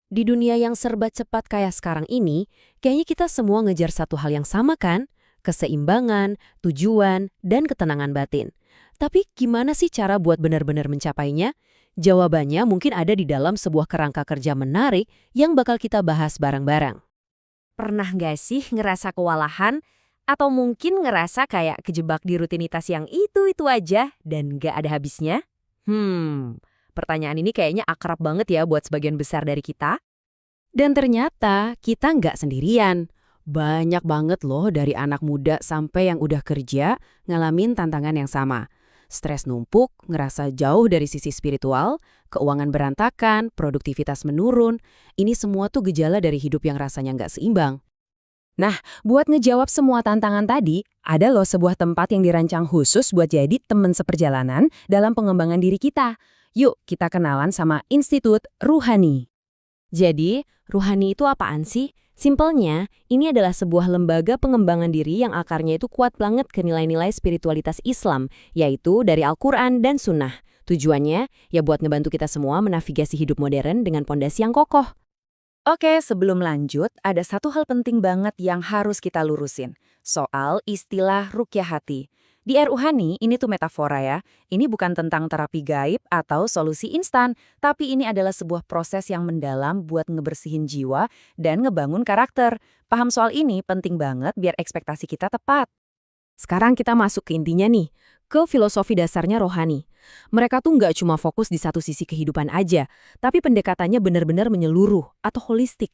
Di dunia yang serba cepat kayak sekarang ini, kayaknya kita semua ngejar satu hal yang sama kan? Keseimbangan, tujuan, dan ketenangan batin. Tapi gimana sih cara buat benar-benar mencapainya? Jawabannya mungkin ada di dalam sebuah kerangka kerja menarik yang bakal kita bahas bareng-bareng. Pernah nggak sih ngerasa kewalahan? Atau mungkin ngerasa kayak kejebak di rutinitas yang itu-itu aja dan nggak ada habisnya? Pertanyaan ini kayaknya akrab banget ya buat sebagian besar dari kita. Dan ternyata kita nggak sendirian. Banyak banget loh dari anak muda sampai yang udah kerja ngalamin tantangan yang sama. Stres numpuk, ngerasa jauh dari sisi spiritual, keuangan berantakan, produktivitas menurun. Ini semua tuh gejala dari hidup yang rasanya nggak seimbang. Nah, buat ngejawab semua tantangan tadi, ada loh sebuah tempat yang dirancang khusus buat jadi teman seperjalanan dalam pengembangan diri kita. Yuk, kita kenalan sama Institut Ruhani. Jadi, ruhani itu apaan sih? Simpelnya, ini adalah sebuah lembaga pengembangan diri yang akarnya itu kuat banget ke nilai-nilai spiritualitas Islam, yaitu dari Al-Quran dan Sunnah. Tujuannya, ya buat ngebantu kita semua menavigasi hidup modern dengan pondasi yang kokoh. Oke, sebelum lanjut, ada satu hal penting banget yang harus kita lurusin. Soal istilah rukyah hati. Di Ruhani, ini tuh metafora ya. Ini bukan tentang terapi gaib atau solusi instan, tapi ini adalah sebuah proses yang mendalam buat ngebersihin jiwa dan ngebangun karakter. Paham soal ini penting banget biar ekspektasi kita tepat. Sekarang kita masuk ke intinya nih, ke filosofi dasarnya rohani. Mereka tuh nggak cuma fokus di satu sisi kehidupan aja, tapi pendekatannya benar-benar menyeluruh atau holistik.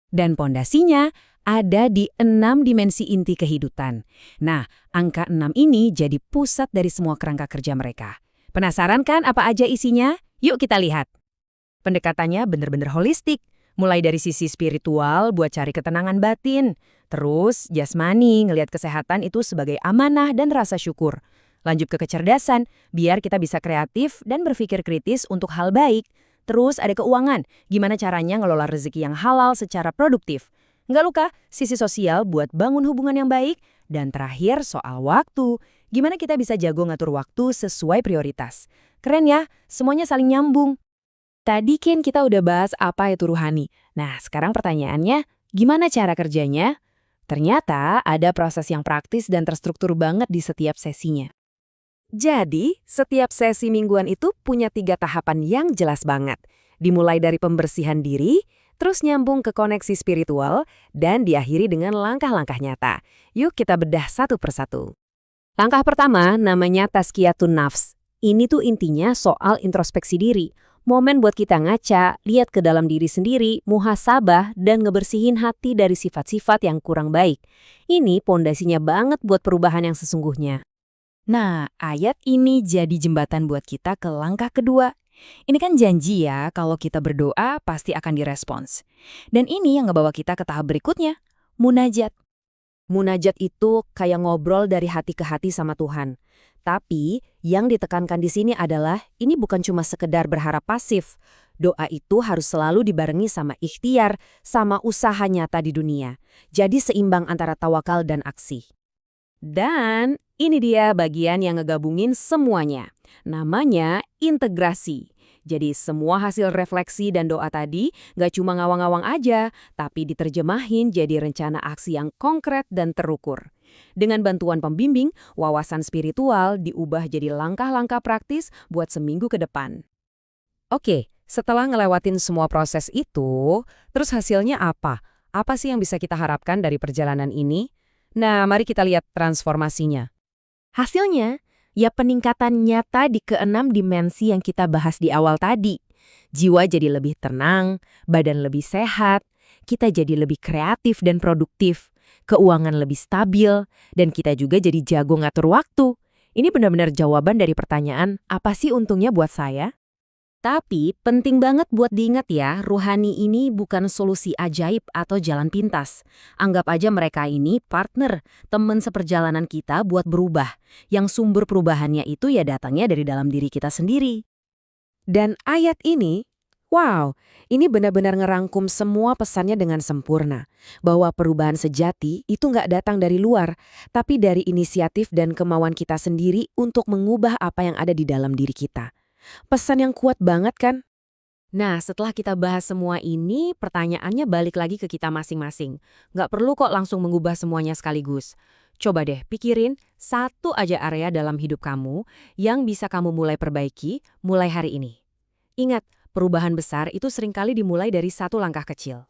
Dan pondasinya ada di 6 dimensi inti kehidupan. Nah, angka 6 ini jadi pusat dari semua kerangka kerja mereka. Penasaran kan apa aja isinya? Yuk kita lihat. Pendekatannya benar-benar holistik. Mulai dari sisi spiritual buat cari ketenangan batin. Terus jasmani ngelihat kesehatan itu sebagai amanah dan rasa syukur. Lanjut ke kecerdasan, biar kita bisa kreatif dan berpikir kritis untuk hal baik. Terus ada keuangan, gimana caranya ngelola rezeki yang halal secara produktif. Nggak luka, sisi sosial buat bangun hubungan yang baik. Dan terakhir soal waktu, gimana kita bisa jago ngatur waktu sesuai prioritas. Keren ya, semuanya saling nyambung. Tadi kan kita udah bahas apa itu ruhani. Nah, sekarang pertanyaannya, gimana cara kerjanya? Ternyata ada proses yang praktis dan terstruktur banget di setiap sesinya. Jadi, setiap sesi mingguan itu punya 3 tahapan yang jelas banget. Dimulai dari pembersihan diri, terus nyambung ke koneksi spiritual, dan diakhiri dengan langkah-langkah nyata. Yuk kita bedah satu persatu. Langkah pertama namanya tazkiyatun nafs. Ini tuh intinya soal introspeksi diri. Momen buat kita ngaca, lihat ke dalam diri sendiri, muhasabah, dan ngebersihin hati dari sifat-sifat yang kurang baik. Ini pondasinya banget buat perubahan yang sesungguhnya. Nah, ayat ini jadi jembatan buat kita ke langkah kedua. Ini kan janji ya, kalau kita berdoa pasti akan direspons. Dan ini yang ngebawa kita ke tahap berikutnya, munajat. Munajat itu kayak ngobrol dari hati ke hati sama Tuhan. Tapi, yang ditekankan di sini adalah ini bukan cuma sekedar berharap pasif. Doa itu harus selalu dibarengi sama ikhtiar, sama usaha nyata di dunia. Jadi seimbang antara tawakal dan aksi. Dan ini dia bagian yang ngegabungin semuanya. Namanya integrasi. Jadi semua hasil refleksi dan doa tadi nggak cuma ngawang-ngawang aja, tapi diterjemahin jadi rencana aksi yang konkret dan terukur. Dengan bantuan pembimbing, wawasan spiritual diubah jadi langkah-langkah praktis buat seminggu ke depan. Oke, setelah ngelewatin semua proses itu, terus hasilnya apa? Apa sih yang bisa kita harapkan dari perjalanan ini? Nah, mari kita lihat transformasinya. Hasilnya, ya peningkatan nyata di keenam dimensi yang kita bahas di awal tadi. Jiwa jadi lebih tenang, badan lebih sehat, kita jadi lebih kreatif dan produktif, keuangan lebih stabil, dan kita juga jadi jago ngatur waktu. Ini benar-benar jawaban dari pertanyaan, apa sih untungnya buat saya? Tapi penting banget buat diingat ya, ruhani ini bukan solusi ajaib atau jalan pintas. Anggap aja mereka ini partner, teman seperjalanan kita buat berubah. Yang sumber perubahannya itu ya datangnya dari dalam diri kita sendiri. Dan ayat ini, wow, ini benar-benar ngerangkum semua pesannya dengan sempurna. Bahwa perubahan sejati itu nggak datang dari luar, tapi dari inisiatif dan kemauan kita sendiri untuk mengubah apa yang ada di dalam diri kita. Pesan yang kuat banget kan? Nah, setelah kita bahas semua ini, pertanyaannya balik lagi ke kita masing-masing. Nggak perlu kok langsung mengubah semuanya sekaligus. Coba deh pikirin satu aja area dalam hidup kamu yang bisa kamu mulai perbaiki mulai hari ini. Ingat, perubahan besar itu seringkali dimulai dari satu langkah kecil.